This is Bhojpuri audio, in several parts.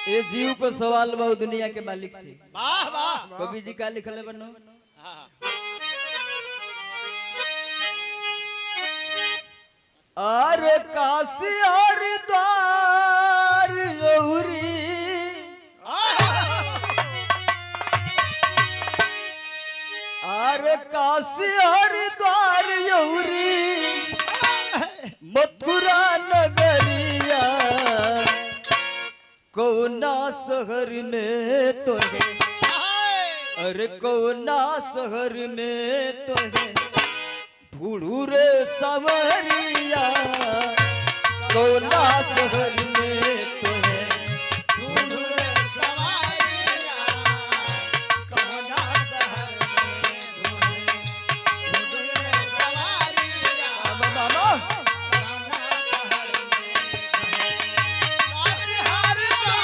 ये जीव को सवाल बहु दुनिया के मालिक से। वाह वाह कवि जी का लिखले बनो आर काशी हरिद्वार यौरी आर काशी हरिद्वार यौरी मथुरा नगरिया कौना शहर में तो है अरे कौना शहर में तो है ढूढ़ू रे सवरिया कौना शहर में तो है ढूंढू रे सवारिया कौना शहर में ढूंढू रे सवारिया मामा कौना शहर में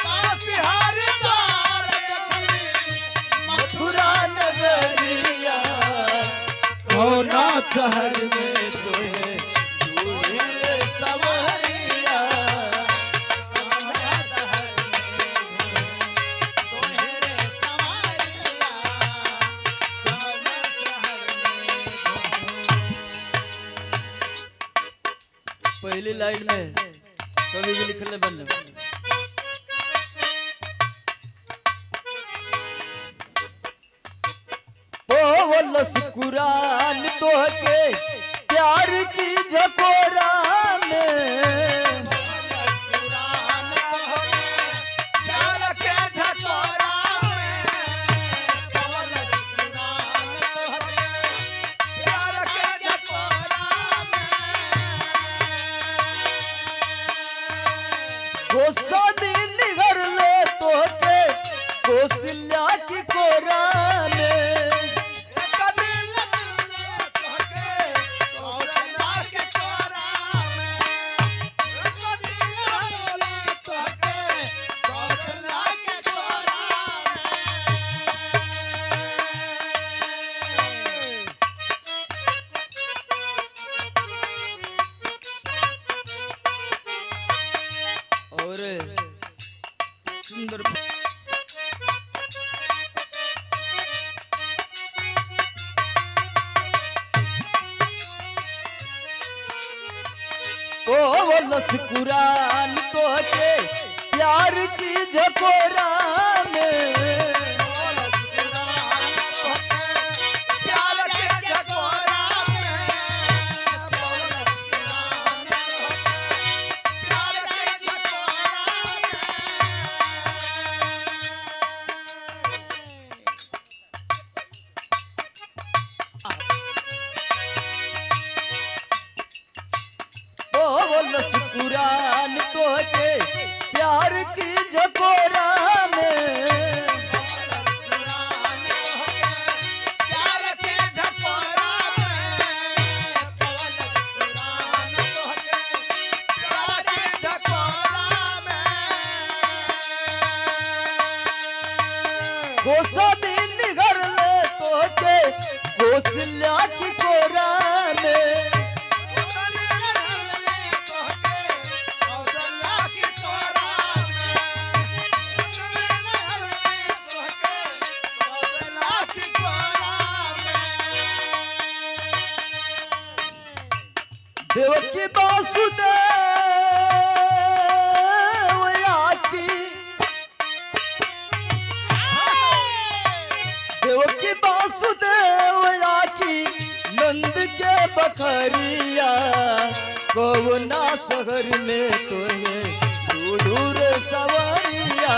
काशी हरिद्वार मथुरा नगरिया कौना शहर में तो है ढूढ़ू रे सवरिया कौना शहर में ढूंढू रे सवारिया कौना शहर में पहली लाइन में कवि जी लिखले बन बोलस कुरान तो के प्यार की झकोरा में प्यार के झकोरा में प्यार के झकोरा में गोस्वामी निगर ले तो के कौशल्या की कोरा में कदिल मिले तोहके कौशल्या के कोरा में कदिल मिले तोहके कौशल्या के कोरा में और सुंदर बोलस कुरान तो के प्यार की झकोरा में प्यार के झकोरा में प्यार के झकोरा बोलस कुरान तो के प्यार की झकोरा में प्यार के झकोरा प्यार के झकोरा में गोस्वामी निगर ले तो के कौशल्या की कोरा में देवकी वासुदेव आकी देवकी वासुदेव आकी नंद के बखरिया कौना शहर में तो है ढूढ़ू रे सवरिया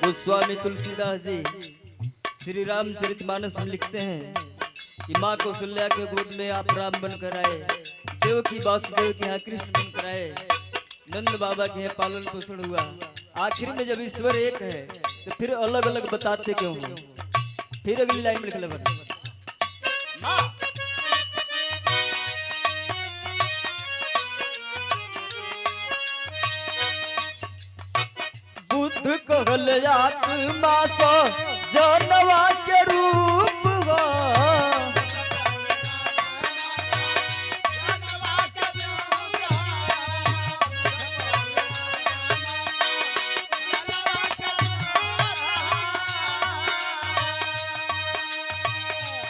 गोस्वामी तुलसीदास जी श्री रामचरितमानस में लिखते हैं कि माँ कौशल्या के गोद में आप राम बनकर आए, देवकी वासुदेव के यहाँ कृष्ण बनकर आए, नंद बाबा के यहाँ पालन पोषण हुआ। आखिर में जब ईश्वर एक है तो फिर अलग अलग बताते क्यों हैं? फिर अगली लाइन में लिख ले बुद्ध कहल आत्मा सो जनवा के रूप हो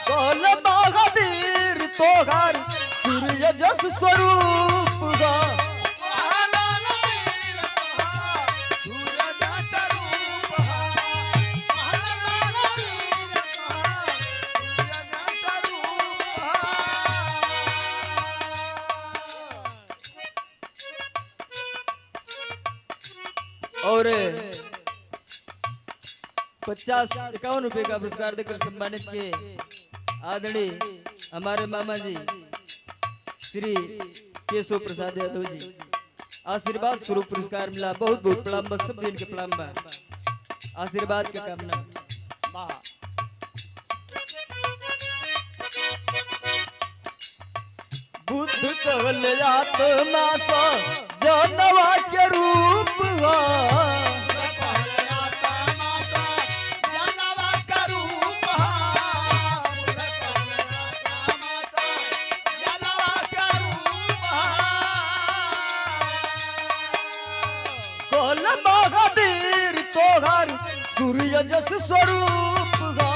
कल महावीर तोहर सूर्य जस स्वरूप हो और 50-51 रुपए का पुरस्कार देकर सम्मानित किए आदरणीय हमारे मामा जी श्री केशव प्रसाद यादव जी। आशीर्वाद स्वरूप पुरस्कार मिला। बहुत बहुत प्रणाम बा, सब दिन के प्रणाम बा, आशीर्वाद के कामना। बुद्ध कहल आत्मा सो जनवा के रूप हो कल महावीर तोहर सूर्य जस स्वरूप हो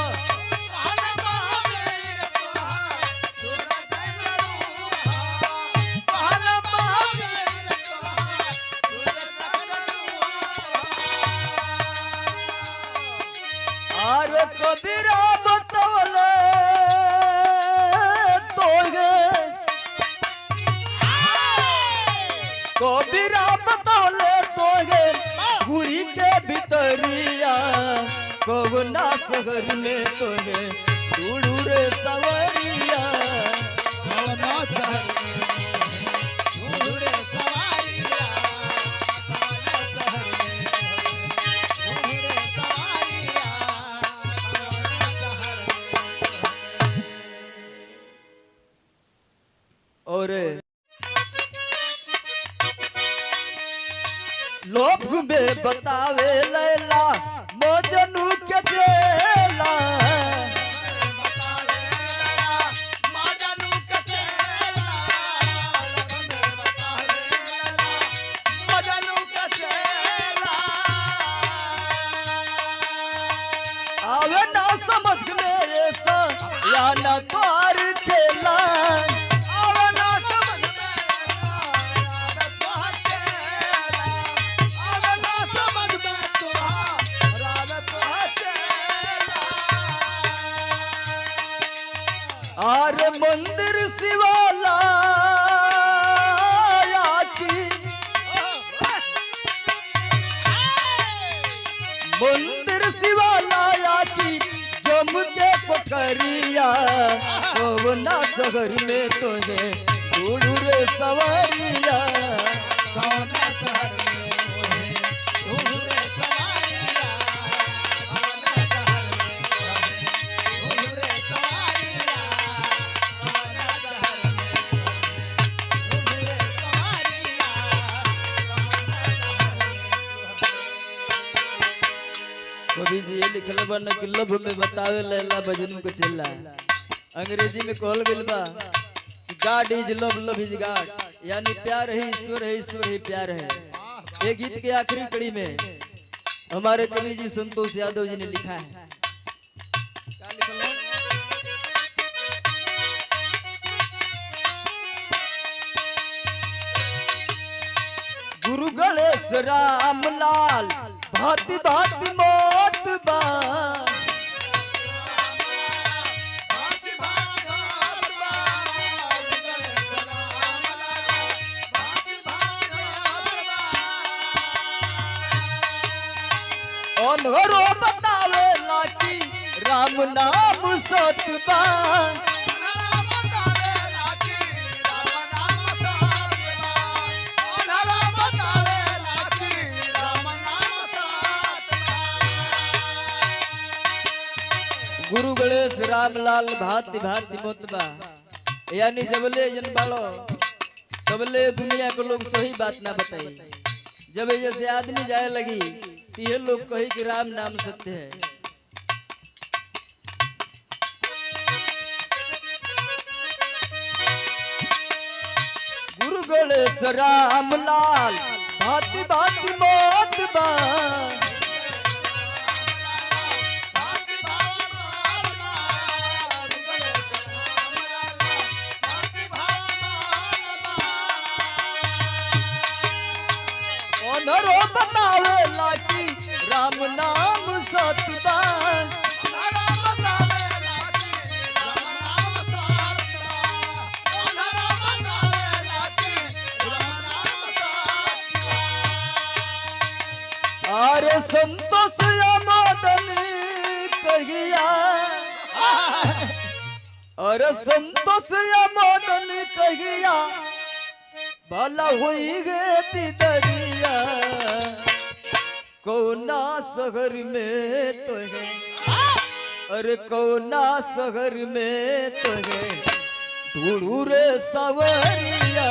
आर कबीरा बतौले तोगे कबीरा बतौले तोगे गुड़ी के भितरिया कवना शहर में तोगे टूड़ू रे सवरिया और लोभ में बतावे लैला मजनू के चेला आवे ना समझ में ऐसा या ना तार खेला आर मंदिर शिवाला की मंदिर शिवाला की जम के कोठरिया पवना शहर में तोहे टूड़ू रे सवरिया कवि जी ये लिखल बा न कि लोभ में बतावे लैला मजनू के चेला। अंग्रेजी में कहल गइल बा God is love, love is God, यानी प्यार है ईश्वर है, ईश्वर ही प्यार है। ये गीत के आखिरी कड़ी में हमारे कवि जी संतोष यादव जी ने लिखा है। क्या लिखल है? गुरु गणेश राम लाल भांति भांति मौत बा अनहरो बतावे लाकी राम नाम सतबा गुरु गणेश रामलाल भांति भांति मोतबा, यानी जबले जन बालो तबले दुनिया को लोग सही बात ना बताई। जब जैसे आदमी जाए लगी तो ये लोग कहे कि राम नाम सत्य है। गुरु गणेश राम लाल भांति भांति मौत बा। अनरो बतावेला कि राम नाम सत्य बा। अरे संतोष मदन कहिया, अरे संतोष मदन कहिया भला हुई गे तिदरिया। कौना शहर में तो है, अरे कौना शहर में तो है ढूंढू रे सवरिया।